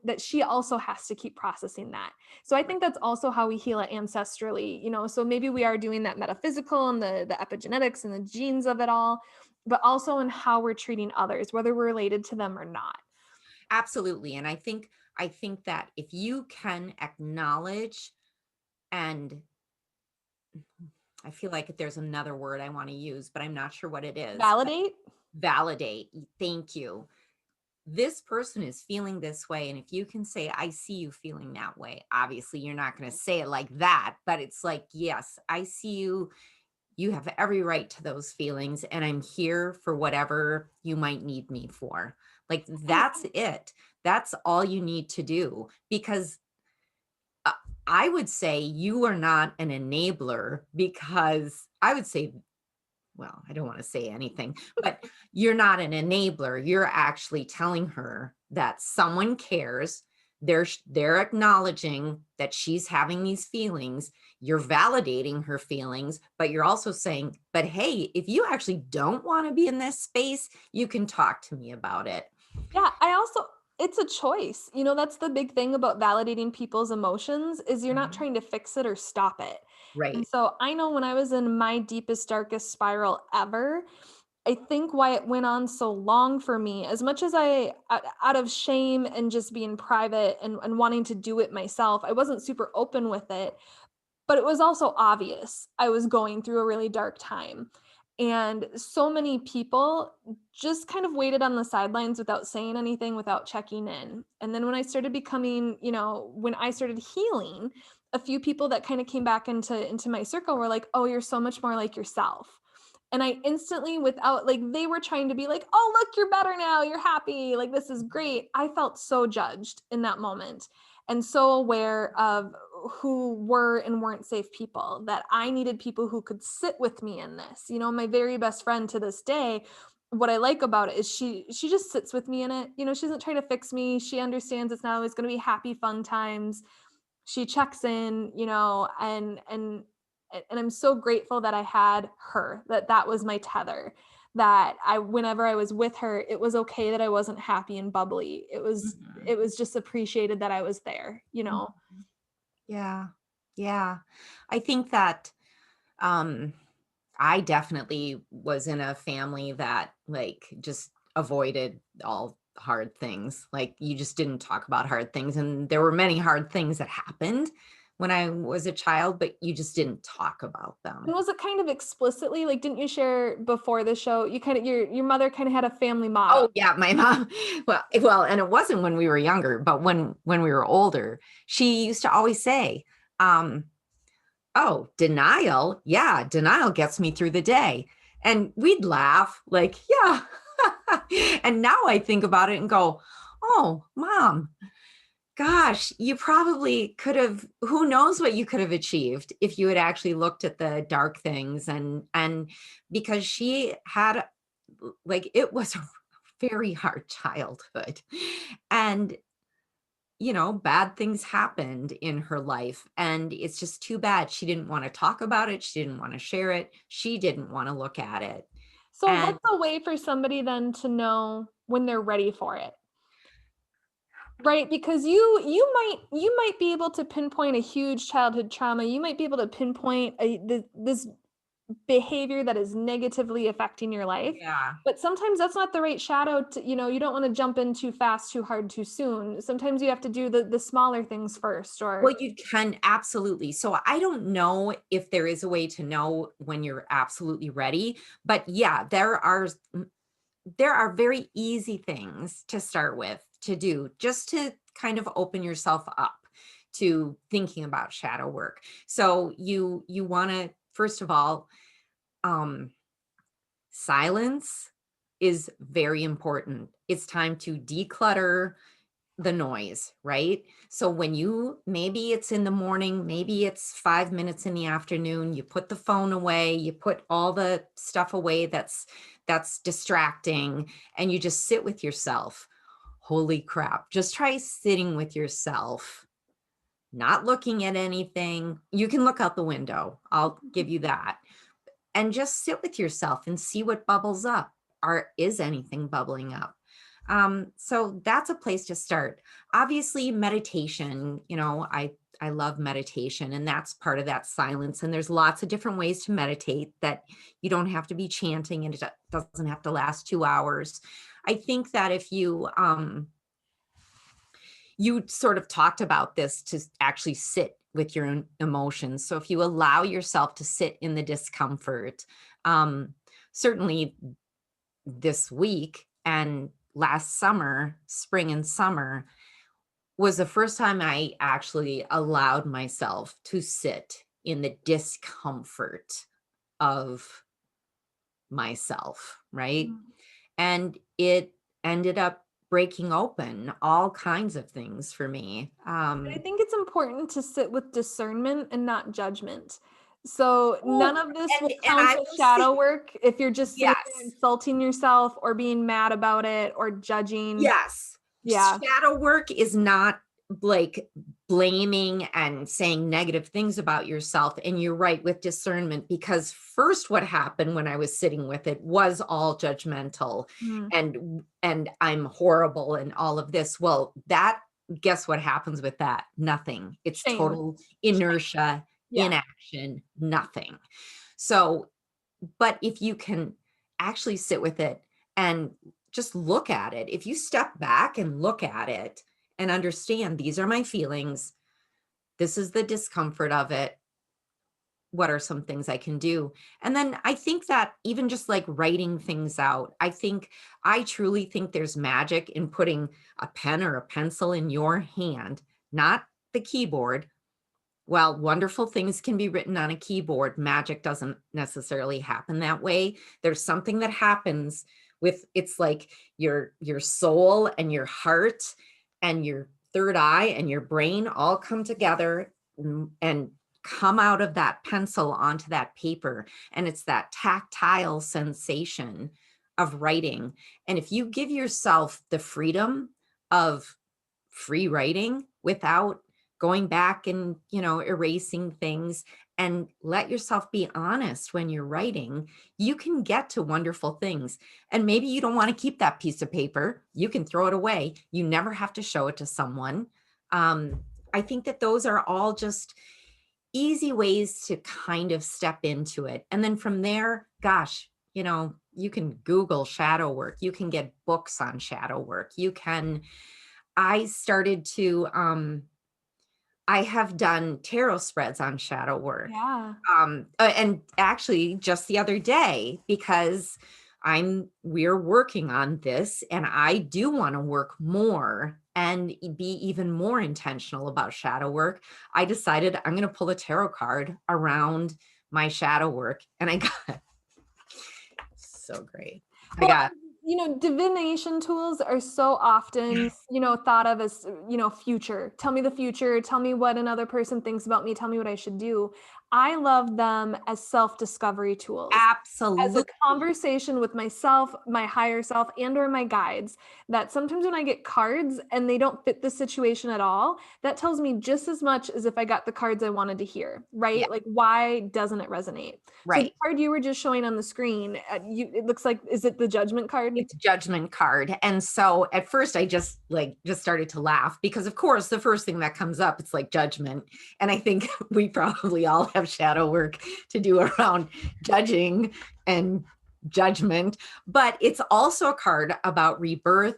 that she also has to keep processing that. So I Right. think that's also how we heal it ancestrally, so maybe we are doing that metaphysical and the epigenetics and the genes of it all, but also in how we're treating others, whether we're related to them or not. Absolutely. And I think that if you can acknowledge, and I feel like there's another word I want to use, but I'm not sure what it is. But Validate. validate. Thank you. This person is feeling this way. And if you can say, I see you feeling that way, obviously you're not going to say it like that, but it's like, yes, I see you. You have every right to those feelings, and I'm here for whatever you might need me for. Like, And that's it. That's all you need to do. Because uh, I would say you are not an enabler, because I would say, well, I don't want to say anything, but you're not an enabler. You're actually telling her that someone cares. They're acknowledging that she's having these feelings. You're validating her feelings, but you're also saying, but hey, if you actually don't want to be in this space, you can talk to me about it. yeah, it's a choice. That's the big thing about validating people's emotions is you're not Mhm. trying to fix it or stop it. And Right. so I know when I was in my deepest, darkest spiral ever, I think why it went on so long for me, as much as out of shame and just being private and wanting to do it myself, I wasn't super open with it, but it was also obvious I was going through a really dark time. And so many people just kind of waited on the sidelines without saying anything, without checking in. And then when I started when I started healing, a few people that kind of came back into my circle were like, "Oh, you're so much more like yourself." And I instantly, without like, they were trying to be like, "Oh, look, you're better now. You're happy. Like, this is great." I felt so judged in that moment and so aware of who were and weren't safe people, that I needed people who could sit with me in this. My very best friend to this day, what I like about it is she just sits with me in it. She doesn't try to fix me. She understands it's not always going to be happy fun times. She checks in, and I'm so grateful that I had her, that was my tether, that whenever I was with her, it was okay that I wasn't happy and bubbly. It was Mhm. it was just appreciated that I was there. Mhm. Yeah. Yeah. I think that um I definitely was in a family that like just avoided all hard things. Like you just didn't talk about hard things. And there were many hard things that happened when I was a child, but you just didn't talk about And them. was it kind of explicitly, like, didn't you share before the show, you kind of your mother kind of had a family motto? Oh yeah, my mom. And it wasn't when we were younger, but when we were older, she used to always say, um, oh, denial. Yeah, denial gets me through the day. And we'd laugh like, yeah. And now I think about it and go, oh, mom, gosh, you probably could have, who knows what you could have achieved if you had actually looked at the dark things, and because she had, like, it was a very hard childhood. And bad things happened in her life. And it's just too bad. She didn't want to talk about it. She didn't want to share it. She didn't want to look at it. So And what's a way for somebody then to know? when they're ready for it. Right, because you might be able to pinpoint a huge childhood trauma. You might be able to pinpoint this behavior that is negatively affecting your life. Yeah. But sometimes that's not the right shadow to, you don't want to jump in too fast, too hard, too soon. Sometimes you have to do the smaller things first, or Well, you can absolutely. So I don't know if there is a way to know when you're absolutely ready, but yeah, there are very easy things to start with to do just to kind of open yourself up to thinking about shadow work. So you want to first of all, um silence is very important. It's time to declutter the noise, right? So when maybe it's in the morning, maybe it's 5 minutes in the afternoon, you put the phone away, you put all the stuff away that's distracting, and you just sit with yourself. Holy crap. Just try sitting with yourself, not looking at anything. You can look out the window. I'll give you that. And just sit with yourself and see what bubbles up. Is anything bubbling up? So that's a place to start. Obviously, meditation, I love meditation, and that's part of that silence. And there's lots of different ways to meditate that you don't have to be chanting, and it doesn't have to last 2 hours. I think that if you sort of talked about this to actually sit with your own emotions. So if you allow yourself to sit in the discomfort, certainly this week and last summer, spring and summer, was the first time I actually allowed myself to sit in the discomfort of myself, right? Mm. And it ended up breaking open all kinds of things for me. I think it's important to sit with discernment and not judgment. So none Oh, of this will and count I as will say, shadow work if you're just sitting there yes, insulting yourself or being mad about it or judging. yes. Yeah. Shadow work is not like blaming and saying negative things about yourself. And you're right with discernment, because first what happened when I was sitting with it was all judgmental Mm. and I'm horrible and all of this. Well, guess what happens with that? Nothing. It's Shame. total inertia, Yeah. inaction, nothing. So, but if you can actually sit with it and just look at it, if you step back and look at it and understand these are my feelings, this is the discomfort of it, what are some things I can do? And then I think that even just like writing things out, I truly think there's magic in putting a pen or a pencil in your hand, not the keyboard. While wonderful things can be written on a keyboard, magic doesn't necessarily happen that way. There's something that happens it's like your soul and your heart and your third eye and your brain all come together and come out of that pencil onto that paper. And it's that tactile sensation of writing. And if you give yourself the freedom of free writing without going back and erasing things, and let yourself be honest when you're writing, you can get to wonderful things. And maybe you don't want to keep that piece of paper, you can throw it away. You never have to show it to someone. I think that those are all just easy ways to kind of step into it. And then from there, gosh, you can Google shadow work, you can get books on shadow work, I started to I have done tarot spreads on shadow work. Yeah. And actually just the other day, because we're working on this and I do want to work more and be even more intentional about shadow work. I decided I'm going to pull a tarot card around my shadow work, and I got so great. I Well, got divination tools are so often, yes. thought of as, future. Tell me the future. Tell me what another person thinks about me. Tell me what I should do. I love them as self-discovery tools, as a Absolutely. conversation with myself, my higher self, and or my guides, that sometimes when I get cards and they don't fit the situation at all, that tells me just as much as if I got the cards I wanted to hear, Yeah, right? Like, why doesn't it resonate? So the right. card you were just showing on the screen, it looks like, is it the Judgment card? It's a judgment card. And so at first I just started to laugh because of course the first thing that comes up, it's like judgment. And I think we probably all have shadow work to do around judging and judgment, but it's also a card about rebirth,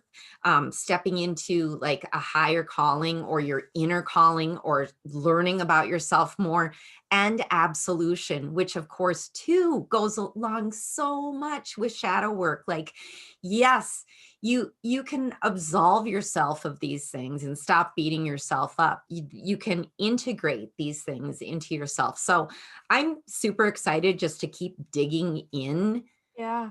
stepping into like a higher calling or your inner calling or learning about yourself more, and absolution, which of course too goes along so much with shadow work. Like, yes, you can absolve yourself of these things and stop beating yourself up. You can integrate these things into yourself. So I'm super excited just to keep digging in Yeah.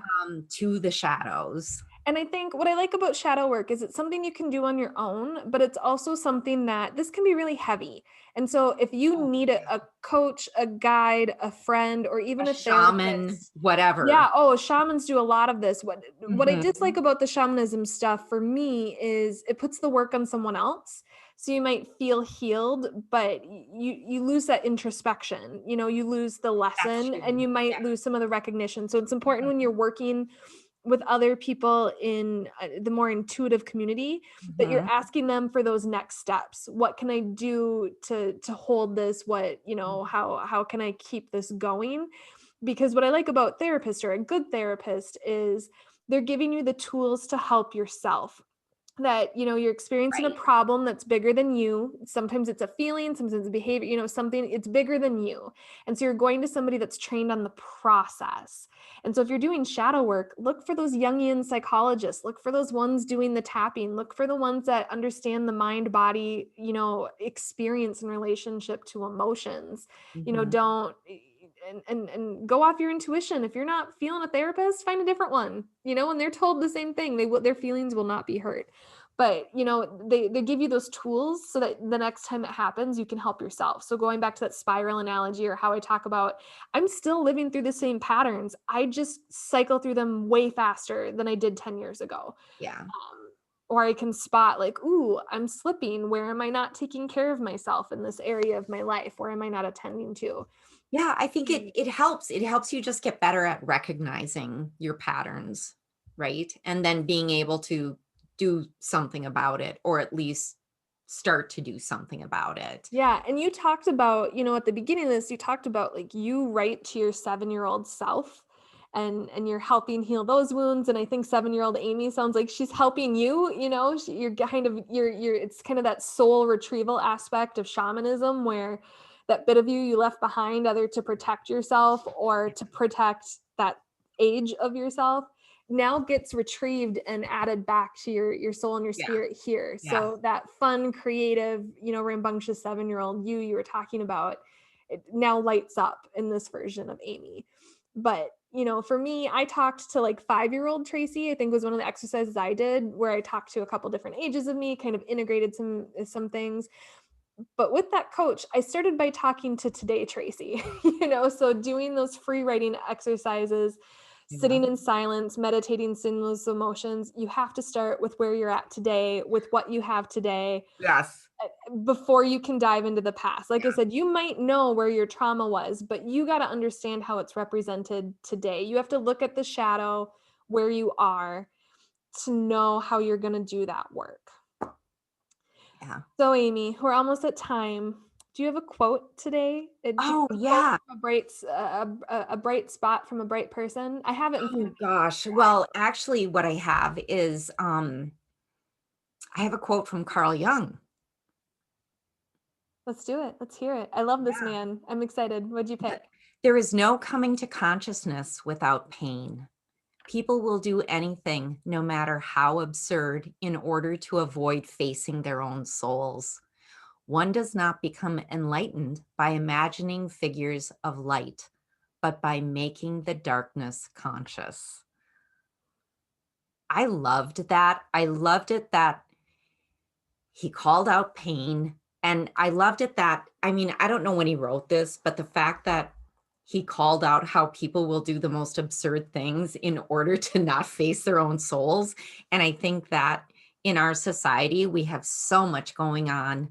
to the shadows. And I think what I like about shadow work is it's something you can do on your own, but it's also something that this can be really heavy. And so if you Oh, need a coach, a guide, a friend, or a even a shaman, therapist, whatever. yeah, oh, shamans do a lot of this. What I dislike Mhm. about the shamanism stuff for me is it puts the work on someone else. So you might feel healed, but you lose that introspection. You know, you lose the That's lesson and true. you might Yeah. lose some of the recognition. So it's important when you're working with other people in the more intuitive community that you're Mhm. asking them for those next steps. What can I do to hold this? What, how can I keep this going? Because what I like about therapists or a good therapist is they're giving you the tools to help yourself, that you're experiencing a Right. problem that's bigger than you. Sometimes it's a feeling, sometimes it's a behavior, something, it's bigger than you. And so you're going to somebody that's trained on the process. And so if you're doing shadow work, look for those Jungian psychologists, look for those ones doing the tapping, look for the ones that understand the mind body experience in relationship to emotions. Mhm. Don't and go off your intuition. If you're not feeling a therapist, find a different one. When they're told the same thing, their feelings will not be hurt. But they give you those tools so that the next time it happens you can help yourself. So going back to that spiral analogy, or how I talk about, I'm still living through the same patterns, I just cycle through them way faster than I did 10 years ago. Yeah. Or I can spot, like, ooh, I'm slipping, where am I not taking care of myself in this area of my life, where am I not attending to? Yeah, I think it Mm. it helps. It helps you just get better at recognizing your patterns, right? And then being able to do something about it, or at least start to do something about it. Yeah, and you talked about, at the beginning of this, you talked about, like, you write to your 7-year-old self, and you're helping heal those wounds. And I think 7-year-old Amy sounds like she's helping you. You're kind of you're it's kind of that soul retrieval aspect of shamanism, where that bit of you left behind, either to protect yourself or to protect that age of yourself, now gets retrieved and added back to your soul and your Yeah. spirit here. Yeah. So that fun, creative, rambunctious 7-year-old you were talking about, it now lights up in this version of Amy. But for me, I talked to, like, 5-year-old Tracy, I think was one of the exercises I did, where I talked to a couple different ages of me, kind of integrated some things. But with that coach, I started by talking to today Tracy, so doing those free writing exercises, Yeah. sitting in silence, meditating, seeing those emotions. You have to start with where you're at today, with what you have today, Yes. before you can dive into the past. Like I Yeah. said, you might know where your trauma was, but you got to understand how it's represented today. You have to look at the shadow where you are to know how you're going to do that work. Yeah. So, Amy, we're almost at time. Do you have a quote today? Do you Oh, have a quote yeah. from a bright spot from a bright person? I have it in front of Oh me. gosh. Well, actually what I have is I have a quote from Carl Jung. Let's do it. Let's hear it. I love this Yeah. man. I'm excited. What'd you pick? There is no coming to consciousness without pain. People will do anything, no matter how absurd, in order to avoid facing their own souls. One does not become enlightened by imagining figures of light, but by making the darkness conscious. I loved that. I loved it that he called out pain. And I loved it that, I mean, I don't know when he wrote this, but the fact that he called out how people will do the most absurd things in order to not face their own souls. And I think that in our society, we have so much going on.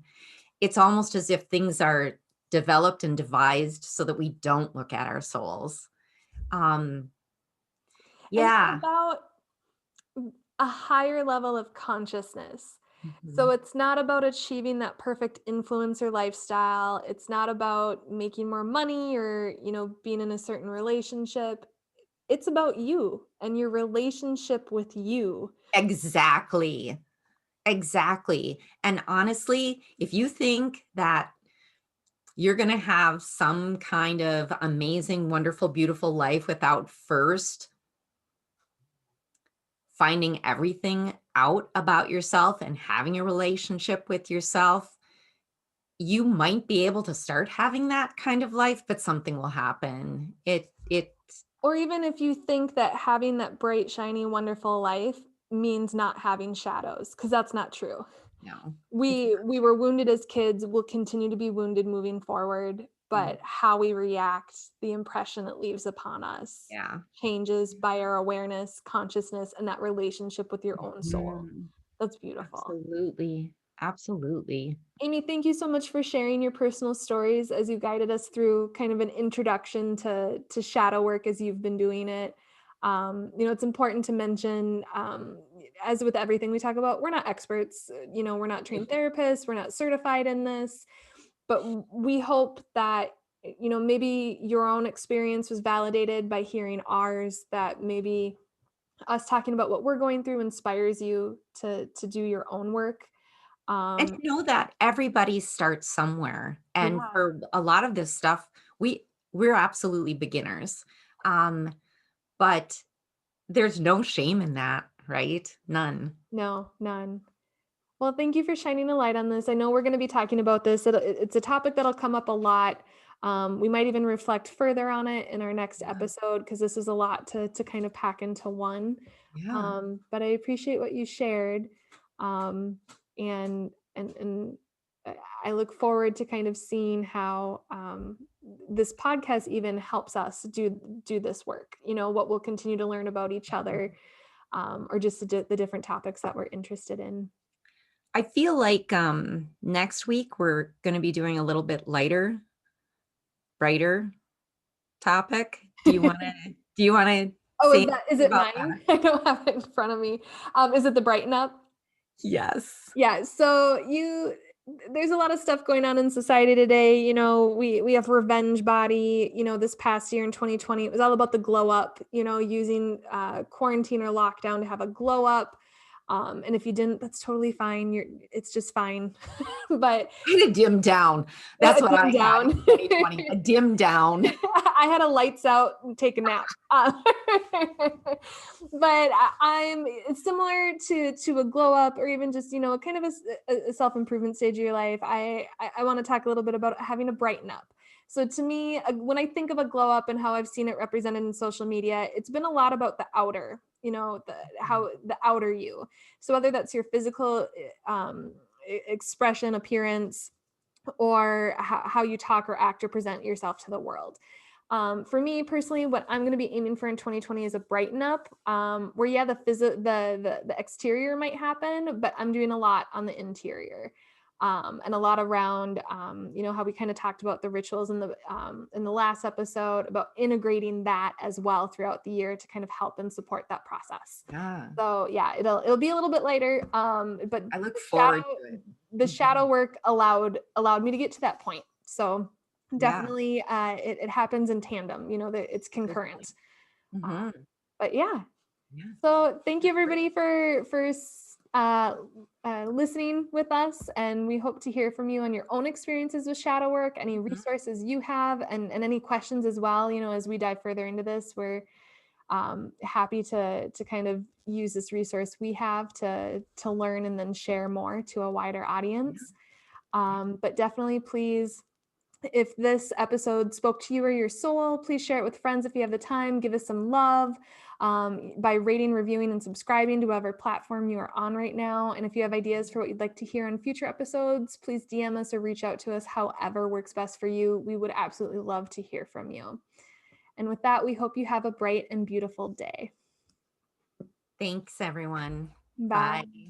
It's almost as if things are developed and devised so that we don't look at our souls. Um, And it's yeah. about a higher level of consciousness. So Mhm. it's not about achieving that perfect influencer lifestyle. It's not about making more money or, being in a certain relationship. It's about you and your relationship with you. Exactly. Exactly. And honestly, if you think that you're going to have some kind of amazing, wonderful, beautiful life without first finding everything out about yourself and having a relationship with yourself, you might be able to start having that kind of life, but something will happen. It, Or even if you think that having that bright, shiny, wonderful life means not having shadows, because that's not true. no, it's We were wounded as kids, we'll continue to be wounded moving forward, not. but how we react, the impression it leaves upon us Yeah. changes by our awareness, consciousness, and that relationship with your own soul. Mhm. That's beautiful. Absolutely. Absolutely. Amy, thank you so much for sharing your personal stories as you guided us through kind of an introduction to shadow work as you've been doing it. It's important to mention, as with everything we talk about, we're not experts. We're not trained therapists. We're not certified in this, but we hope that maybe your own experience was validated by hearing ours. That maybe us talking about what we're going through inspires you to do your own work. And Um, to know that everybody starts somewhere. And yeah. for a lot of this stuff, we're absolutely beginners. Um, but there's no shame in that, right? None. No, none. Well, thank you for shining a light on this. I know we're going to be talking about this. It's a topic that'll come up a lot. We might even reflect further on it in our next Yeah. episode because this is a lot to kind of pack into one. Yeah. But I appreciate what you shared, and I look forward to kind of seeing how this podcast even helps us do this work. What we'll continue to learn about each other, or just the different topics that we're interested in. I feel like next week we're going to be doing a little bit lighter, brighter topic. Do you want to Oh, say is anything it about mine? that? I don't have it in front of me. Is it the brighten up? Yes. Yeah. So there's a lot of stuff going on in society today. We have revenge body. This past year in 2020, it was all about the glow up. Using quarantine or lockdown to have a glow up. And if you didn't, that's totally fine. It's just fine. But I had a dim down. That's what I dim had in down. 2020, a dim down. I had a lights out and take a nap. But it's similar to a glow up, or even just kind of a self improvement stage of your life. I want to talk a little bit about having a brighten up. So to me, when I think of a glow up and how I've seen it represented in social media, it's been a lot about the outer, how the outer you. So whether that's your physical expression, appearance, or how you talk or act or present yourself to the world. For me personally, what I'm going to be aiming for in 2020 is a brighten up, where the exterior might happen, but I'm doing a lot on the interior, and a lot around, how we kind of talked about the rituals in the last episode, about integrating that as well throughout the year to kind of help and support that process. Yeah. So yeah, it'll be a little bit later, but I look the forward to it. shadow Mhm. work allowed me to get to that point. So Yeah. definitely, it happens in tandem. That it's Good point. concurrent. Uh, Mhm. but yeah, Yeah. so thank you That's great. everybody for listening with us, and we hope to hear from you on your own experiences with shadow work, any Mhm. resources you have, and any questions as well. As we dive further into this, we're happy to kind of use this resource we have to learn and then share more to a wider Yeah. audience. Yeah. But definitely please If this episode spoke to you or your soul, please share it with friends if you have the time. Give us some love by rating, reviewing, and subscribing to whatever platform you are on right now. And if you have ideas for what you'd like to hear in future episodes, please DM us or reach out to us however works best for you. We would absolutely love to hear from you. And with that, we hope you have a bright and beautiful day. Thanks, everyone. Bye. Bye.